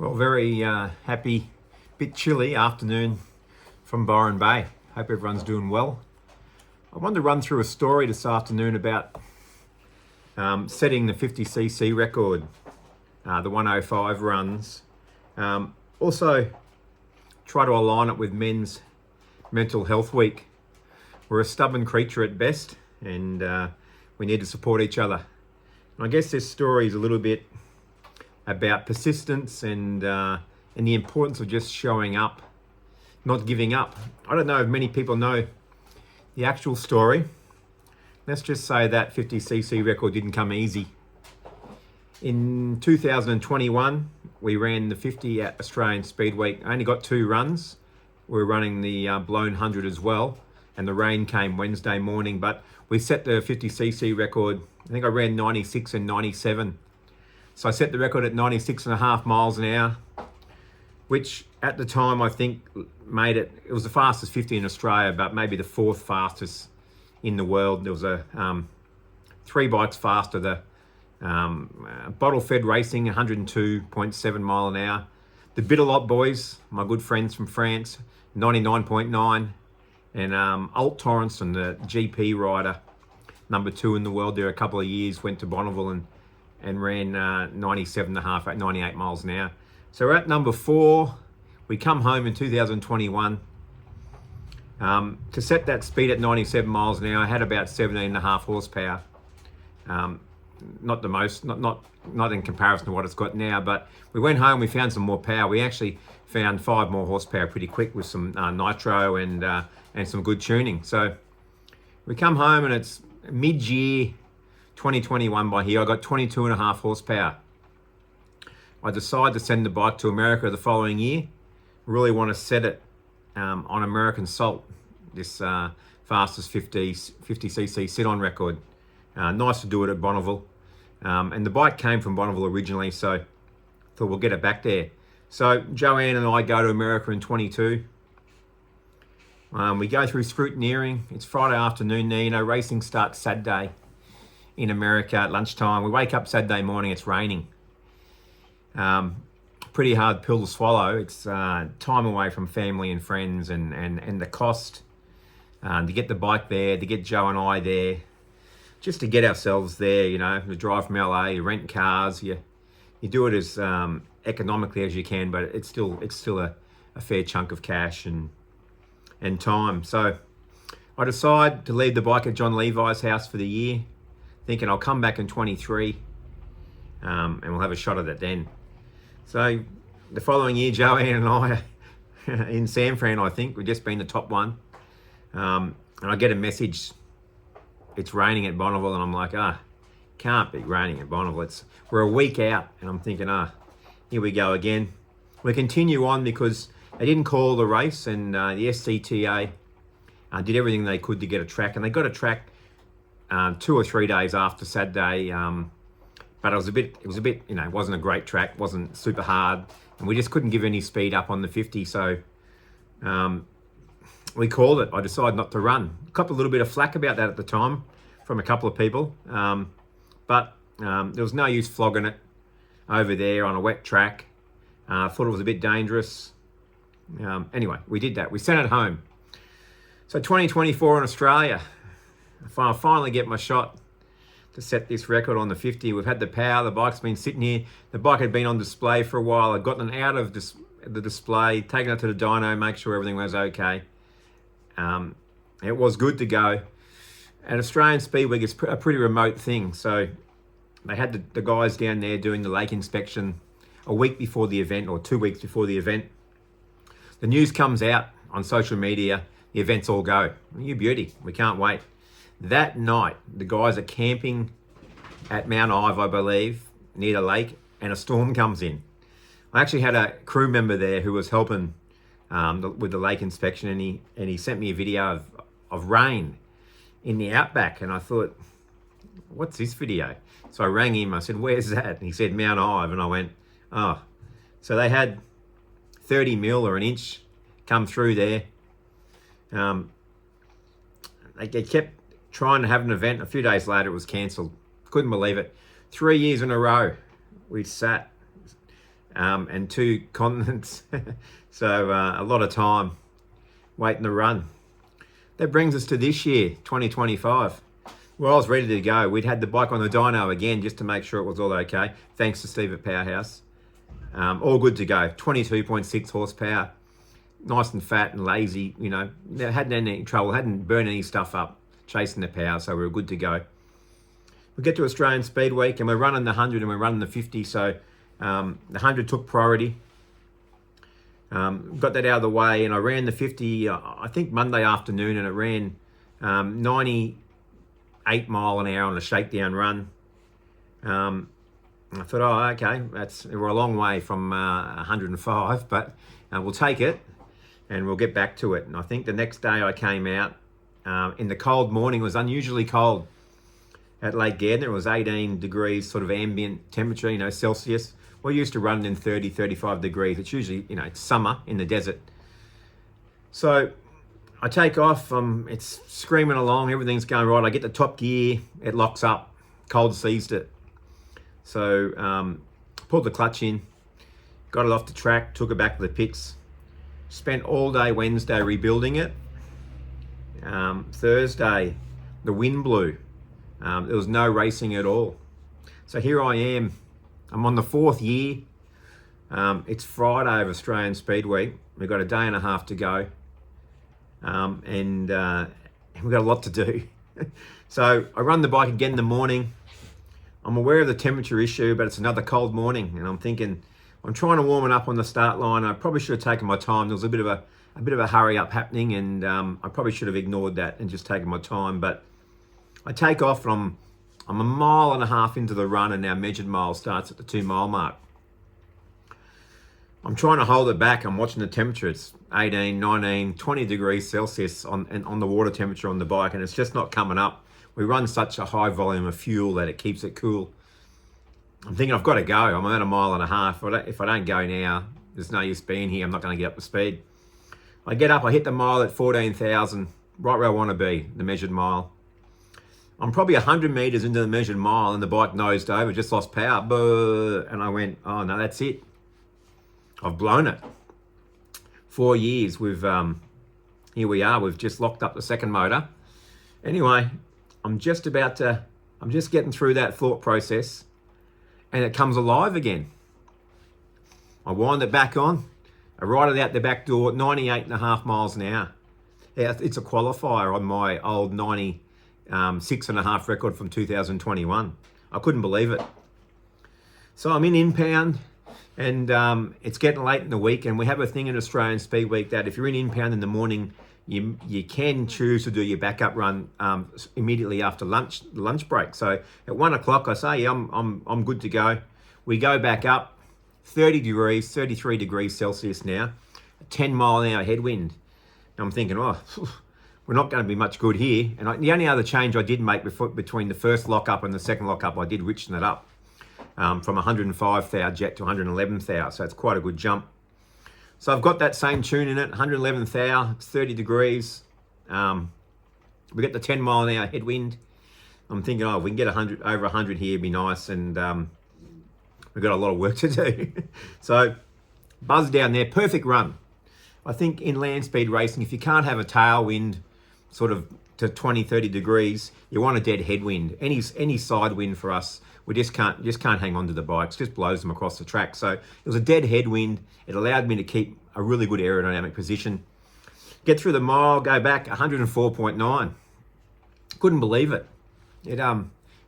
Well, very happy, bit chilly afternoon from Byron Bay. Hope everyone's doing well. I wanted to run through a story this afternoon about setting the 50cc record, the 105 runs. Also, try to align it with Men's Mental Health Week. We're a stubborn creature at best, and we need to support each other. And I guess this story is a little bit about persistence and the importance of just showing up, not giving up. I don't know if many people know the actual story. Let's just say that 50cc record didn't come easy. In 2021, we ran the 50 at Australian Speed Week. I only got 2 runs. We were running the blown 100 as well, and the rain came Wednesday morning, but we set the 50cc record. I think I ran 96 and 97. So I set the record at 96.5 miles an hour, which at the time I think made it was the fastest 50 in Australia, but maybe the 4th fastest in the world. There was a 3 bikes faster. The Bottle Fed Racing, 102.7 mile an hour. The Bitterlot boys, my good friends from France, 99.9. And Alt Torrenson, the GP rider, number 2 in the world there a couple of years, went to Bonneville and ran 97.5 at 98 miles an hour. So we're at number 4. We come home in 2021. To set that speed at 97 miles an hour, I had about 17.5 horsepower. Not the most, not in comparison to what it's got now, but we went home, we found some more power. We actually found 5 more horsepower pretty quick with some nitro and some good tuning. So we come home and it's mid-year 2021 by here. I got 22.5 horsepower. I decided to send the bike to America the following year. Really want to set it on American salt, this fastest 50cc sit-on record. Nice to do it at Bonneville. And the bike came from Bonneville originally, so thought we'll get it back there. So Joanne and I go to America in 22. We go through scrutineering. It's Friday afternoon there. Racing starts Saturday in America at lunchtime. We wake up Saturday morning, it's raining. Pretty hard pill to swallow. It's time away from family and friends and the cost to get the bike there, to get Joe and I there, just to get ourselves there, to drive from LA, you rent cars, you do it as economically as you can, but it's still a fair chunk of cash and time. So I decide to leave the bike at John Levi's house for the year, thinking I'll come back in 23 and we'll have a shot at it then. So the following year, Joanne and I in San Fran, I think, we've just been the top one. And I get a message, it's raining at Bonneville, and I'm like, can't be raining at Bonneville. We're a week out, and I'm thinking, here we go again. We continue on because they didn't call the race, and the SCTA did everything they could to get a track, and they got a track 2 or 3 days after Saturday. But it was a bit, it wasn't a great track, wasn't super hard, and we just couldn't give any speed up on the 50. So we called it. I decided not to run. Copped a little bit of flack about that at the time from a couple of people, but there was no use flogging it over there on a wet track. I thought it was a bit dangerous. Anyway, we did that. We sent it home. So 2024 in Australia, I finally get my shot to set this record on the 50. We've had the power. The bike's been sitting here. The bike had been on display for a while. I'd gotten it out of the display, taken it to the dyno, make sure everything was okay. It was good to go. And Australian Speedweek is a pretty remote thing. So they had the guys down there doing the lake inspection a week before the event, or 2 weeks before the event. The news comes out on social media, the events all go. You beauty, we can't wait. That night, the guys are camping at Mount Ive, I believe, near the lake, and a storm comes in. I actually had a crew member there who was helping with the lake inspection, and he sent me a video of rain in the outback, and I thought, what's this video? So I rang him, I said, where's that? And he said, Mount Ive, and I went, oh. So they had 30 mil or an inch come through there. They kept trying to have an event. A few days later, it was cancelled. Couldn't believe it. 3 years in a row, we sat and 2 continents. So a lot of time waiting to run. That brings us to this year, 2025. Well, I was ready to go. We'd had the bike on the dyno again just to make sure it was all okay. Thanks to Steve at Powerhouse. All good to go. 22.6 horsepower. Nice and fat and lazy, you know. Never had any trouble. Hadn't burned any stuff up chasing the power, so we were good to go. We get to Australian Speed Week and we're running the 100 and we're running the 50. So the 100 took priority. Got that out of the way and I ran the 50, I think Monday afternoon, and it ran 98 mile an hour on a shakedown run. I thought, oh, okay, we're a long way from 105, but we'll take it and we'll get back to it. And I think the next day I came out in the cold morning. It was unusually cold at Lake Gardner. It was 18 degrees sort of ambient temperature, you know, Celsius. We're used to running in 30, 35 degrees. It's usually, you know, it's summer in the desert. So I take off, it's screaming along, everything's going right. I get the top gear, it locks up, cold seized it. So pulled the clutch in, got it off the track, took it back to the pits. Spent all day Wednesday rebuilding it. Thursday, the wind blew. There was no racing at all. So here I am. I'm on the 4th year. It's Friday of Australian Speed Week. We've got a day and a half to go. And we've got a lot to do. So I run the bike again in the morning. I'm aware of the temperature issue, but it's another cold morning. And I'm thinking, I'm trying to warm it up on the start line. I probably should have taken my time. There was a bit of a hurry up happening, and I probably should have ignored that and just taken my time. But I take off and I'm a mile and a half into the run, and our measured mile starts at the 2 mile mark. I'm trying to hold it back. I'm watching the temperature. It's 18, 19, 20 degrees Celsius on the water temperature on the bike, and it's just not coming up. We run such a high volume of fuel that it keeps it cool. I'm thinking I've got to go. I'm at a mile and a half. If I don't go now, there's no use being here. I'm not going to get up to speed. I get up, I hit the mile at 14,000, right where I want to be, the measured mile. I'm probably 100 meters into the measured mile and the bike nosed over, just lost power. And I went, oh no, that's it. I've blown it. 4 years, here we are, we've just locked up the second motor. Anyway, I'm just getting through that thought process, and it comes alive again. I wind it back on, I ride it out the back door, 98.5 miles an hour. Yeah, it's a qualifier on my old 96.5 record from 2021. I couldn't believe it. So I'm in impound, and it's getting late in the week, and we have a thing in Australian Speed Week that if you're in impound in the morning, you can choose to do your backup run immediately after lunch break. So at 1 o'clock, I say, yeah, I'm good to go. We go back up, 30 degrees, 33 degrees Celsius now, 10 mile an hour headwind. And I'm thinking, oh, we're not going to be much good here. And the only other change I did make between the first lockup and the second lockup, I did richen it up from 105 thou jet to 111 thou. So it's quite a good jump. So I've got that same tune in it, 111 thou, it's 30 degrees. We get the 10 mile an hour headwind. I'm thinking, oh, if we can get over 100 here, it'd be nice. And we've got a lot of work to do. So buzz down there, perfect run. I think in land speed racing, if you can't have a tailwind sort of to 20, 30 degrees, you want a dead headwind. Any side wind for us, we just can't hang on to the bikes, just blows them across the track. So it was a dead headwind. It allowed me to keep a really good aerodynamic position. Get through the mile, go back 104.9. Couldn't believe it. It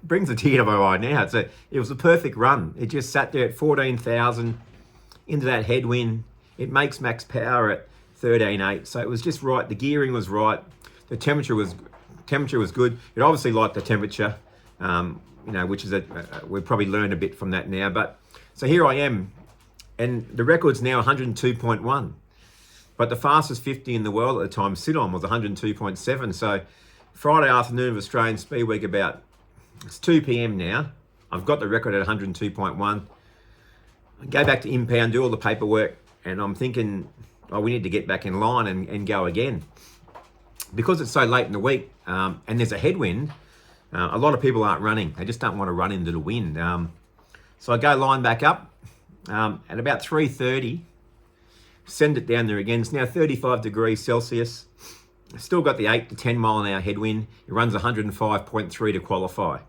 brings a tear to my eye now. It was a perfect run. It just sat there at 14,000 into that headwind. It makes max power at 13.8. So it was just right. The gearing was right. The temperature was good. It obviously liked the temperature, which is we've probably learned a bit from that now. But so here I am, and the record's now 102.1. But the fastest 50 in the world at the time, siton, was 102.7. So Friday afternoon of Australian Speed Week, it's 2 p.m. now. I've got the record at 102.1. I go back to impound, do all the paperwork, and I'm thinking, oh, we need to get back in line and go again. Because it's so late in the week and there's a headwind, a lot of people aren't running. They just don't want to run into the wind. So I go line back up. At about 3:30, send it down there again. It's now 35 degrees Celsius. Still got the 8 to 10 mile an hour headwind. It runs 105.3 to qualify.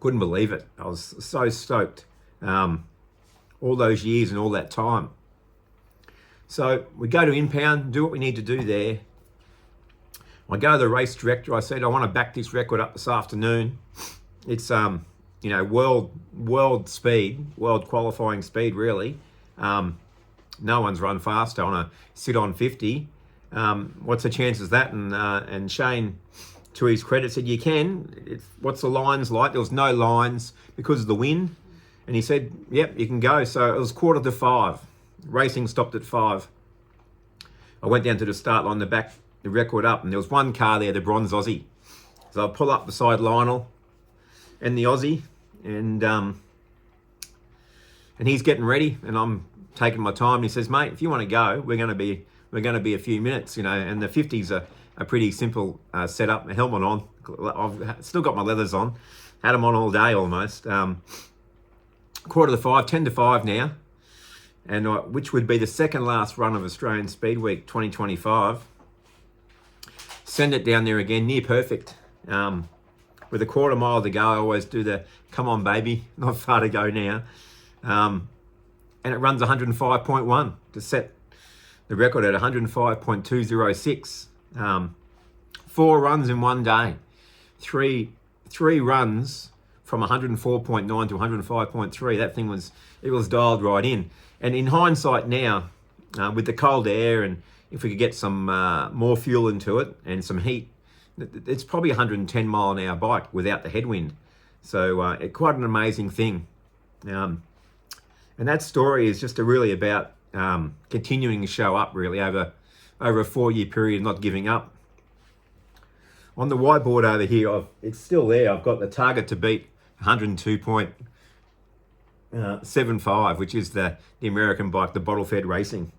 Couldn't believe it. I was so stoked. All those years and all that time. So we go to impound, do what we need to do there. I go to the race director. I said, I want to back this record up this afternoon. It's world speed, world qualifying speed, really. No one's run fast. I want to sit on 50. What's the chances of that? And Shane, to his credit, said, you can. What's the lines like? There was no lines because of the wind. And he said, yep, you can go. So it was 4:45. Racing stopped at 5. I went down to the start line to back the record up, and there was one car there, the bronze Aussie. So I pull up beside Lionel and the Aussie, and he's getting ready, and I'm taking my time. And he says, mate, if you want to go, we're going to be a few minutes, And the 50s are a pretty simple setup. A helmet on. I've still got my leathers on. Had them on all day almost. 4:45, 10 to 5 now, and which would be the second last run of Australian Speed Week 2025. Send it down there again, near perfect. With a quarter mile to go, I always do the come on baby, not far to go now. And it runs 105.1 to set the record at 105.206. 4 runs in one day. Three runs from 104.9 to 105.3. That thing was dialed right in. And in hindsight now, with the cold air, and if we could get some more fuel into it and some heat, it's probably a 110 mile an hour bike without the headwind. So quite an amazing thing. And that story is just really about continuing to show up really over a 4-year period, not giving up. On the whiteboard over here, it's still there. I've got the target to beat 102.75, which is the American bike, the bottle fed racing.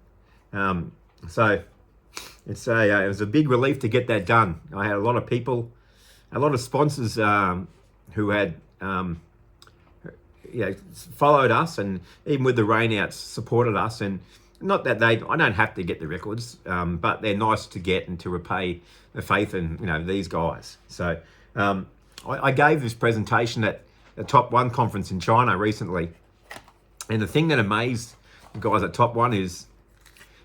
So it was a big relief to get that done. I had a lot of people, a lot of sponsors who had followed us, and even with the rainouts supported us. And not that I don't have to get the records, but they're nice to get and to repay the faith in these guys. So I gave this presentation at the Top One conference in China recently, and the thing that amazed the guys at Top One is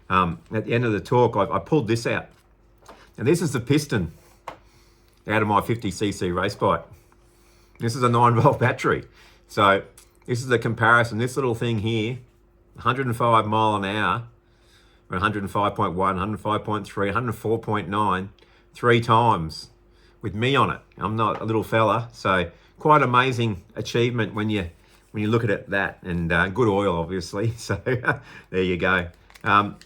at the end of the talk, I pulled this out, and this is the piston out of my 50cc race bike. This is a 9-volt battery. So this is the comparison. This little thing here, 105 mile an hour, or 105.1, 105.3, 104.9, 3 times with me on it. I'm not a little fella, so quite amazing achievement when you look at it that, and good oil obviously. So there you go.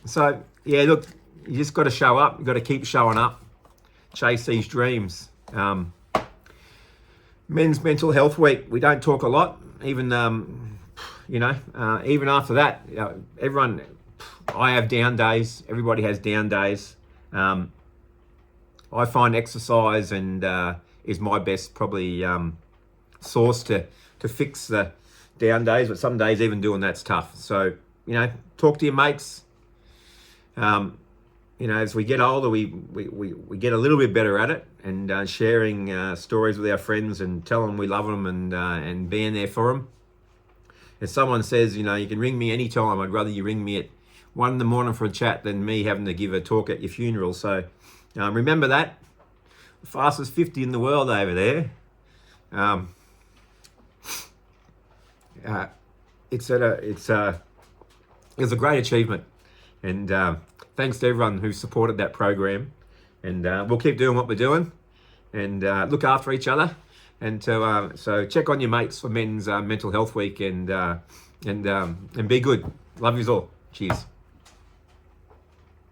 So yeah, look, you just got to show up. You got to keep showing up, chase these dreams. Men's Mental Health Week. We don't talk a lot, even even after that. Everyone, I have down days. Everybody has down days. I find exercise and is my best probably source to fix the down days, but some days even doing that's tough. So talk to your mates. As we get older, we get a little bit better at it, and sharing stories with our friends and telling them we love them, and being there for them. If someone says, you can ring me anytime, I'd rather you ring me at 1 a.m. for a chat than me having to give a talk at your funeral. So remember that. The fastest 50 in the world over there. It's a great achievement, and thanks to everyone who supported that program. And we'll keep doing what we're doing, and look after each other. And so check on your mates for Men's Mental Health Week, and be good. Love yous all. Cheers.